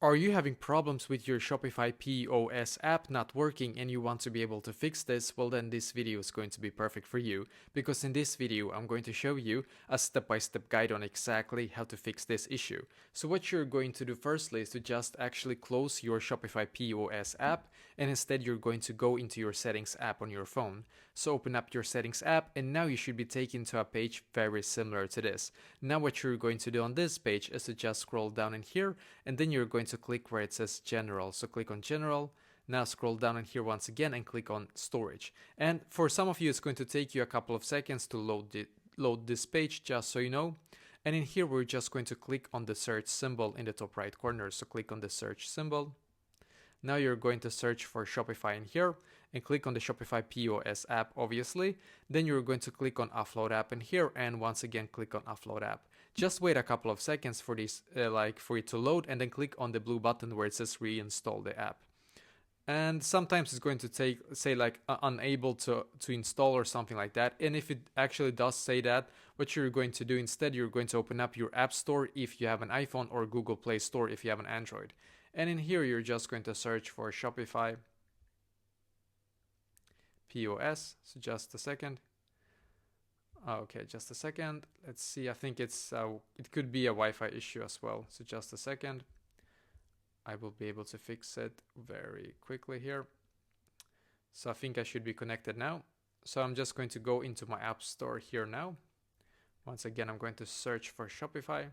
Are you having problems with your Shopify POS app not working and you want to be able to fix this? Well, then this video is going to be perfect for you, because in this video I'm going to show you a step-by-step guide on exactly how to fix this issue. So what you're going to do firstly is to just actually close your Shopify POS app, and instead you're going to go into your settings app on your phone. So open up your settings app, and now you should be taken to a page very similar to this. Now what you're going to do on this page is to just scroll down in here, and then you're going to click where it says general. So click on general. Now scroll down in here once again and click on storage. And for some of you, it's going to take you a couple of seconds to load this page, just so you know. And in here, we're just going to click on the search symbol in the top right corner. So click on the search symbol. Now you're going to search for Shopify in here and click on the Shopify POS app, obviously. Then you're going to click on Offload app in here, and once again click on Offload app. Just wait a couple of seconds for this, for it to load, and then click on the blue button where it says reinstall the app. And sometimes it's going to say like unable to install or something like that. And if it actually does say that, what you're going to do instead, you're going to open up your app store if you have an iPhone, or Google Play Store if you have an Android. And in here, you're just going to search for Shopify POS. So just a second. Okay, just a second. Let's see. I think it could be a Wi-Fi issue as well. So just a second. I will be able to fix it very quickly here. So I think I should be connected now. So I'm just going to go into my app store here now. Once again, I'm going to search for Shopify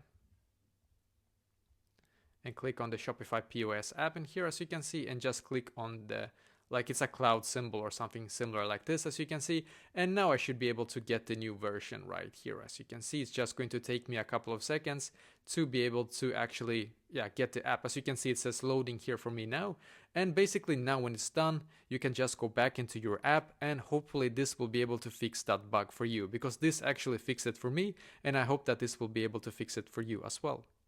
and click on the Shopify POS app in here, as you can see, and just click on the, like it's a cloud symbol or something similar like this, as you can see. And now I should be able to get the new version right here. As you can see, it's just going to take me a couple of seconds to be able to actually, get the app. As you can see, it says loading here for me now. And basically now when it's done, you can just go back into your app, and hopefully this will be able to fix that bug for you, because this actually fixed it for me, and I hope that this will be able to fix it for you as well.